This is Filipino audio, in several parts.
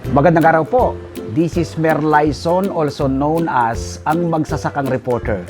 Magandang araw po. This is Merlyson, also known as ang magsasakang reporter.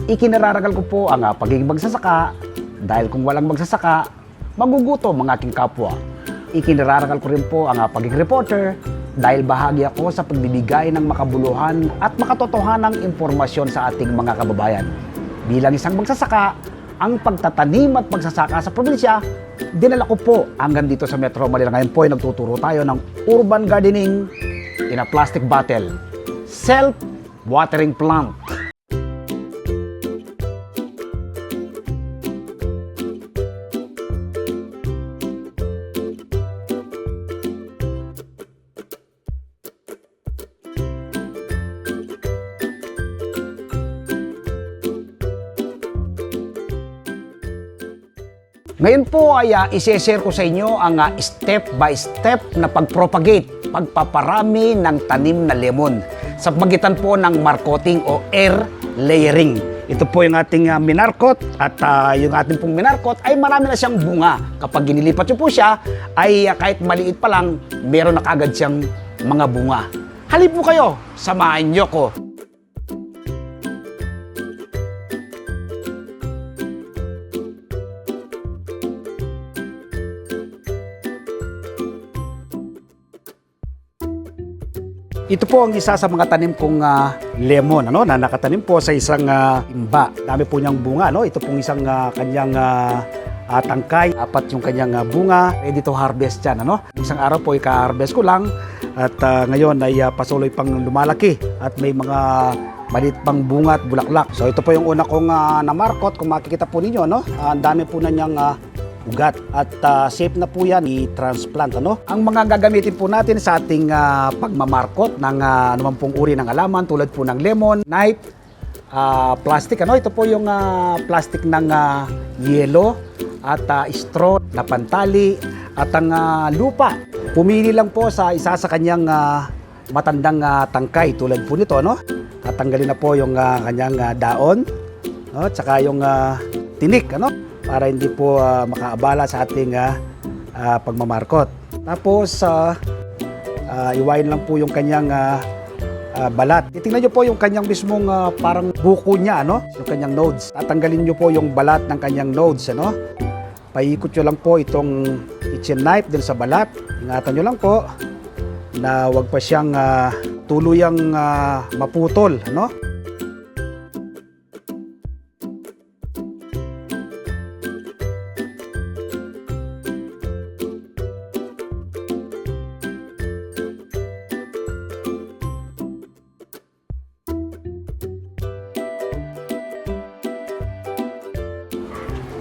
Ikinararangal ko po ang pagiging magsasaka dahil kung walang magsasaka, magugutom ang aking kapwa. Ikinararangal ko rin po ang pagiging reporter dahil bahagi ako sa pagbibigay ng makabuluhan at makatotohanang impormasyon sa ating mga kababayan. Bilang isang magsasaka, ang pagtatanim at pagsasaka sa probinsya, dinala ko po hanggang dito sa Metro Manila. Ngayon po ay nagtuturo tayo ng urban gardening in a plastic bottle. Self-watering plant. Ngayon po ay isi-share ko sa inyo ang step by step na pag-propagate, pagpaparami ng tanim na lemon sa pagitan po ng marcoting o air layering. Ito po yung ating minarkot at yung ating pong minarkot ay marami na siyang bunga. Kapag ginilipat nyo po siya ay kahit maliit pa lang, meron na kagad siyang mga bunga. Halip po kayo, samahan nyo ko. Ito po ang isa sa mga tanim kong lemon na nakatanim po sa isang imba. Dami po niyang bunga. Ito pong isang kanyang tangkay. Apat yung kanyang bunga. Ready to harvest yan. Isang araw po ika-harvest ko lang. At ngayon ay pasuloy pang lumalaki. At may mga maliit pang bunga at bulaklak. So ito po yung una kong namarkot. Kung makikita po ninyo, ang dami po na niyang ugat at safe na po yan i-transplant. Ang mga gagamitin po natin sa ating pagmamarkot ng anuman pong uri ng halaman tulad po ng lemon, knife, plastic. Ito po yung plastic ng yelo at straw na pantali at ang lupa. Pumili lang po sa isa sa kanyang matandang tangkay tulad po nito. Tatanggalin na po yung kanyang daon, tsaka yung tinik, para hindi po makaabala sa ating pagmamarkot. Tapos, iwain lang po yung kanyang balat. Titingnan nyo po yung kanyang mismong parang buko niya, yung kanyang nodes. Tatanggalin nyo po yung balat ng kanyang nodes. Paikot nyo lang po itong kitchen knife din sa balat. Ingatan nyo lang po na wag pa siyang tuluyang maputol.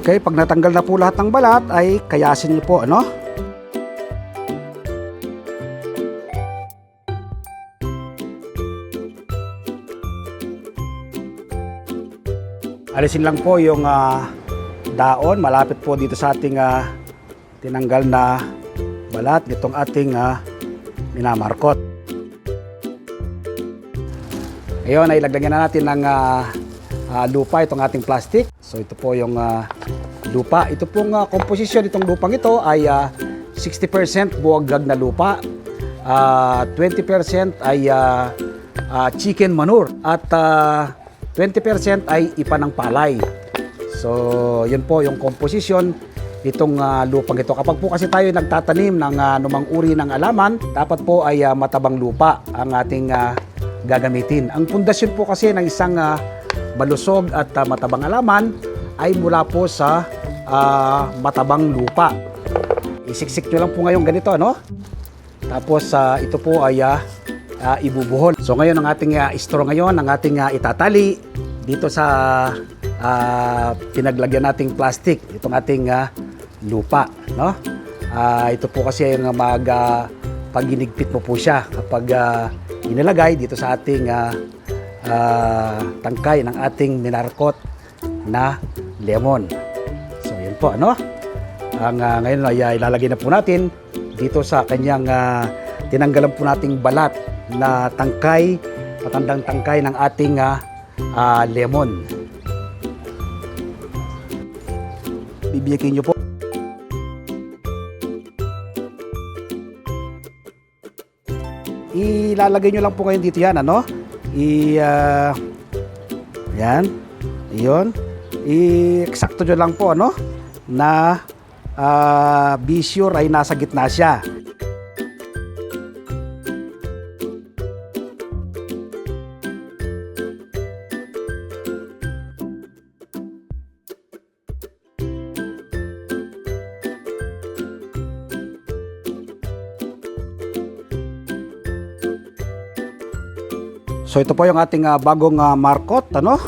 Okay, pag natanggal na po lahat ng balat, ay kayasin niyo po, Alisin lang po yung daon, malapit po dito sa ating tinanggal na balat, itong ating minamarkot. Ngayon ay lagyan na natin ng lupa itong ating plastic. So ito po yung lupa. Ito pong komposisyon itong lupang ito ay 60% buwagag na lupa, 20% ay chicken manure at 20% ay ipa ng palay. So yun po yung komposisyon itong lupang ito. Kapag po kasi tayo nagtatanim ng anumang uri ng alaman, dapat po ay matabang lupa ang ating gagamitin. Ang pundasyon po kasi ng isang malusog at matabang alaman ay mula po sa matabang lupa. Isiksik nyo lang po ngayon ganito, Tapos ito po ay ibubuhol. So ngayon ang ating straw ngayon, ang ating itatali dito sa pinaglagyan nating plastic, itong ating lupa, ito po kasi yung pag-inigpit mo po siya kapag inilagay dito sa ating tangkay ng ating minarkot na lemon. So yan po, ang ngayon ay ilalagay na po natin dito sa kanyang tinanggalan po nating balat na tangkay, matandang tangkay ng ating lemon. Bibiyakin nyo po. ilalagay nyo lang po ngayon dito yan, ano? Yan. Iyon. I-eksakto nyo lang po, ano? Na be sure ay nasa gitna siya. So ito po yung ating bagong markot, ano?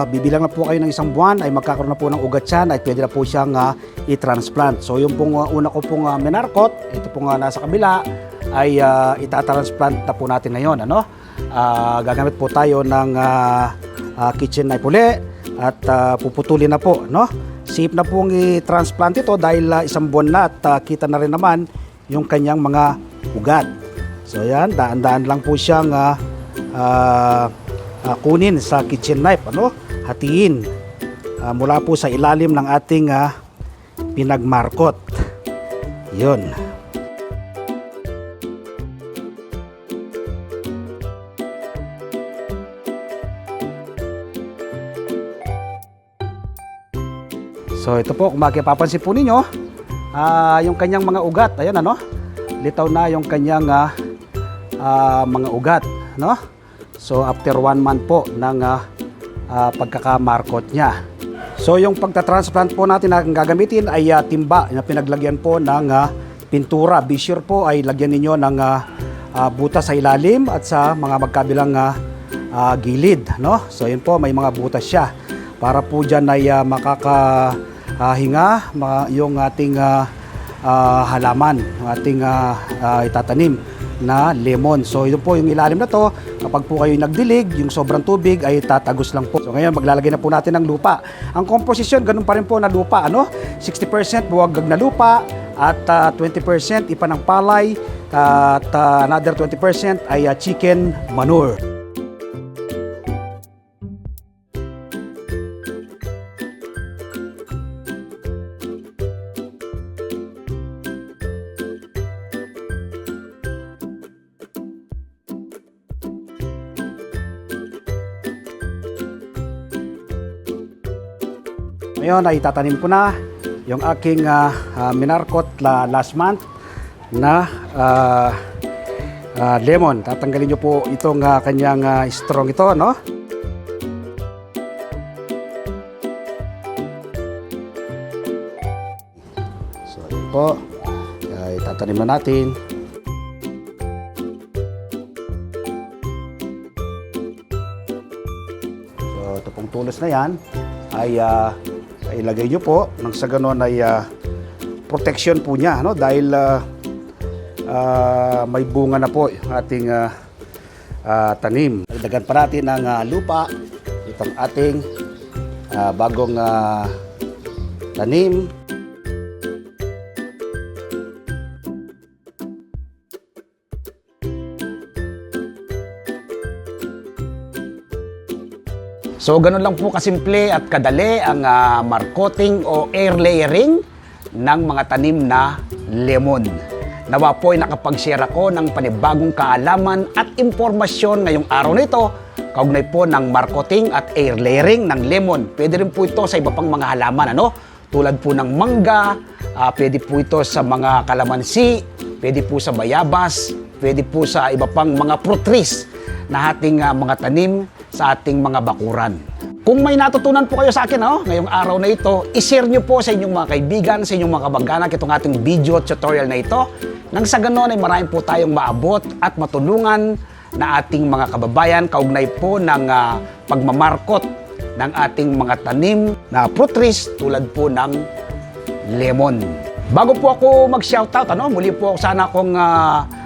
Bibilang na po kayo ng isang buwan ay magkakaroon na po ng ugat yan, ay pwede na po siyang i-transplant. So yung pong una ko pong minarkot, ito pong nasa kabila ay itatransplant na po natin ngayon, ano? Gagamit po tayo ng kitchen knife uli at puputulin na po, no? Safe na pong i-transplant ito dahil isang buwan na at kita na rin naman yung kanyang mga ugat. So yan, daan-daan lang po siyang kunin sa kitchen knife, ano? Hatiin mula po sa ilalim ng ating pinagmarkot. Yun. So ito po, kung makipapansin po ninyo, yung kanyang mga ugat, ayan, ano? Litaw na yung kanyang mga ugat, no? So after 1 month po ng pagkakamarkot niya. So yung pagta-transplant po natin na gagamitin ay timba na pinaglagyan po ng pintura. Be sure po ay lagyan ninyo ng butas sa ilalim at sa mga magkabilang gilid, no? So yun po, may mga butas siya para po dyan ay makakahinga yung ating halaman, yung ating itatanim na lemon. So ito po yung ilalim na to, kapag po kayo nagdilig, yung sobrang tubig ay tatagos lang po. So ngayon maglalagay na po natin ng lupa. Ang composition, ganun pa rin po na lupa, ano? 60% buwagag na lupa at 20% ipa ng palay at another 20% ay chicken manure. Ngayon ay tatanim ko na yung aking minarkot last month na lemon. Tatanggalin nyo po itong kanyang strong ito, no? So yun po, ay tatanim na natin. So ito pong tulos na yan ay ilagay nyo po nang sa ganon ay protection po niya, no? Dahil may bunga na po yung ating tanim. Dagdagan pa natin ng lupa itong ating bagong tanim. So ganun lang po kasimple at kadali ang markoting o air layering ng mga tanim na lemon. Nawa po ay nakapag-share ako ng panibagong kaalaman at impormasyon ngayong araw na ito kaugnay po ng markoting at air layering ng lemon. Pwede rin po ito sa iba pang mga halaman, ano? Tulad po ng mangga, pwede po ito sa mga kalamansi, pwede po sa bayabas, pwede po sa iba pang mga fruit trees na ating mga tanim sa ating mga bakuran. Kung may natutunan po kayo sa akin ngayong araw na ito, i-share nyo po sa inyong mga kaibigan, sa inyong mga kamag-anak itong ating video tutorial na ito. Nang sa ganon ay marami po tayong maabot at matulungan na ating mga kababayan kaugnay po ng pagmamarkot ng ating mga tanim na fruit trees tulad po ng lemon. Bago po ako mag-shoutout, muli po sana akong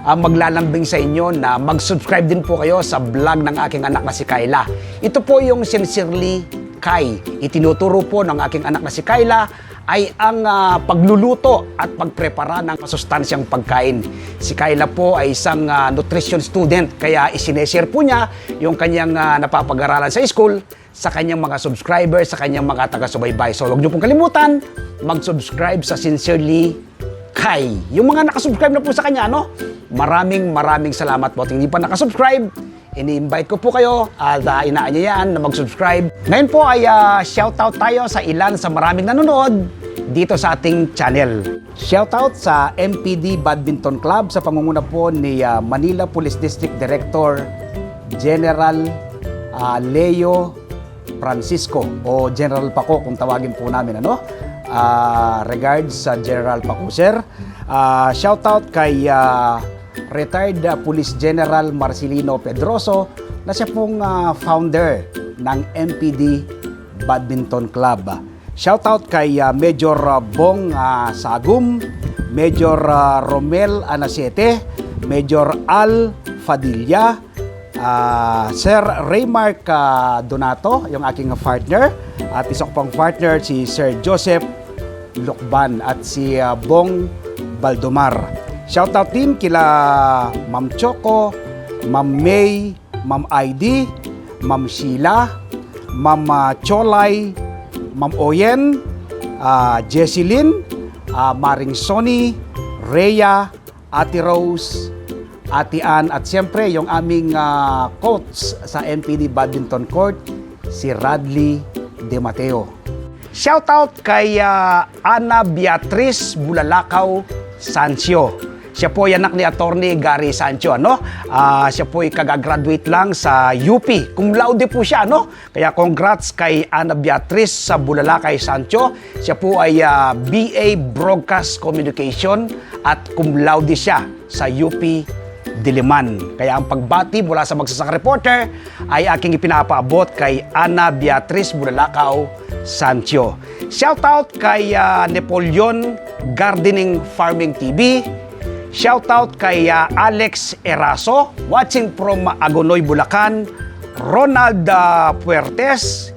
maglalambing sa inyo na mag-subscribe din po kayo sa vlog ng aking anak na si Kayla. Ito po yung Sincerely Kai. Itinuturo po ng aking anak na si Kayla ay ang pagluluto at pagprepara ng masustansyang pagkain. Si Kayla po ay isang nutrition student, kaya isineshare po niya yung kanyang napapag-aralan sa school sa kanyang mga subscribers, sa kanyang mga taga-subaybay. So huwag niyo pong kalimutan mag-subscribe sa Sincerely Tangkay. Yung mga nakasubscribe na po sa kanya, no? Maraming salamat po. At hindi pa nakasubscribe, ini-invite ko po kayo at inaanyayaan na mag-subscribe. Ngayon po ay shoutout tayo sa ilan sa maraming nanonood dito sa ating channel. Shoutout sa MPD Badminton Club sa pangunguna po ni Manila Police District Director General Leo Francisco o General Paco kung tawagin po namin, ano? Regards sa General Paco, sir. Shoutout kay retired Police General Marcelino Pedroso na siya pong founder ng MPD Badminton Club. Shoutout kay Major Bong Sagum, Major Romel Anacete, Major Al Fadilla, Sir Raymark Donato, yung aking partner, at isa ko pang partner si Sir Joseph Lukban at si Bong Baldomar. Shoutout din kila Ma'am Choco, Ma'am May, Ma'am ID, Ma'am Sheila, Ma'am Cholay, Ma'am Oyen, Jessilyn, Maring Sony, Rhea, Ate Rose, Ate Ann, at siyempre yung aming coach sa MPD Badminton Court, si Radley De Mateo. Shoutout kay Ana Beatriz Bulalakaw Sancio. Siya po ay anak ni Attorney Gary Sancho, ano? Siya po ay kagagraduate lang sa UP. Cum laude po siya, ano? Kaya congrats kay Ana Beatriz sa Bulalakaw Sancho. Siya po ay BA Broadcast Communication at cum laude siya sa UP Diliman. Kaya ang pagbati mula sa Magsasaka Reporter ay aking ipinapaabot kay Ana Beatriz Bulalakaw Sancho. Shoutout kay Napoleon Gardening Farming TV. Shoutout kay Alex Eraso, watching from Agonoy, Bulacan. Ronald Puertes,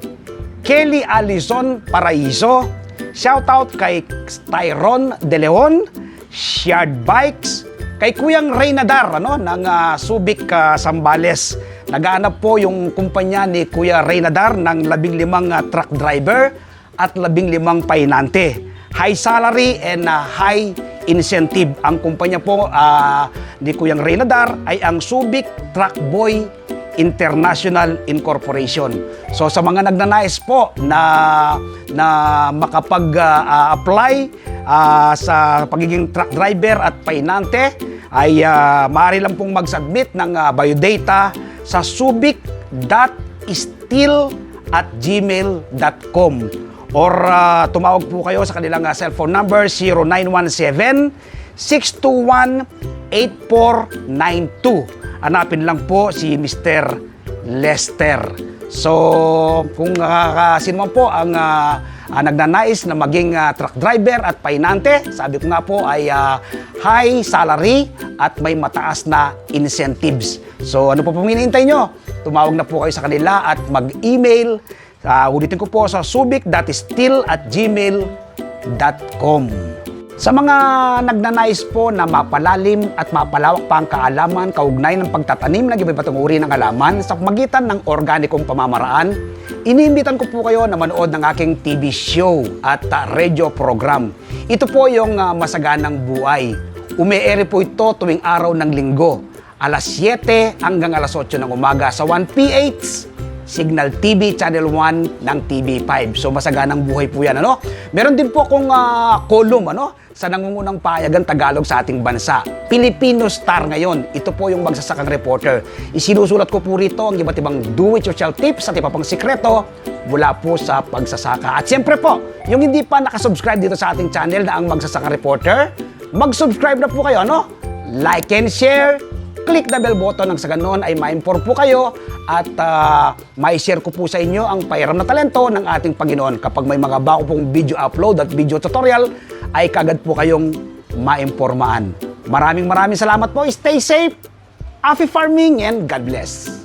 Kelly Alison Paraiso. Shoutout kay Tyron De Leon, Shared Bikes, kay Kuyang Reynadar, ano, ng Subic, Sambales. Nagaanap po yung kumpanya ni Kuya Reynadar ng 15 truck driver at 15 painante. High salary and high incentive. Ang kumpanya po ni Kuyang Reynadar ay ang Subic Truck Boy International Incorporation. So sa mga nagnanais po na makapag-apply sa pagiging truck driver at painante, ay maaari lang pong mag-submit ng biodata sa subic.steel@gmail.com or tumawag po kayo sa kanilang cellphone number 0917-621-8492. Hanapin lang po si Mr. Lester. So, kung sino man po ang nagnanais na maging truck driver at painante, sabi ko nga po ay high salary at may mataas na incentives. So, ano po pong hinihintay nyo? Tumawag na po kayo sa kanila at mag-email. Ulitin ko po sa subic.steel@gmail.com. Sa mga nagnanais po na mapalalim at mapalawak pa ang kaalaman kaugnay ng pagtatanim ng iba't ibang uri ng halaman sa pamagitan ng organikong pamamaraan, iniimbitan ko po kayo na manood ng aking TV show at radio program. Ito po yung Masaganang Buhay. Ume-ere po ito tuwing araw ng linggo, alas 7 hanggang alas 8 ng umaga sa 1PH Signal TV Channel 1 ng TV5. So Masaganang Buhay po yan, ano? Meron din po akong column, ano, sa nangungunang pahayagan Tagalog sa ating bansa. Filipino Star ngayon. Ito po yung Magsasakang Reporter. Isinusulat ko po rito ang iba't ibang do-it-yourself tips at iba pang sikreto mula po sa pagsasaka. At siyempre po, yung hindi pa nakasubscribe dito sa ating channel na ang Magsasakang Reporter, mag-subscribe na po kayo, ano? Like and share, click the bell button nang sa ganon ay ma-inform po kayo at ma-share ko po sa inyo ang pahiram na talento ng ating Panginoon. Kapag may mga bago pong video upload at video tutorial, ay kagad po kayong ma-impormaan. Maraming salamat po. Stay safe, happy farming, and God bless.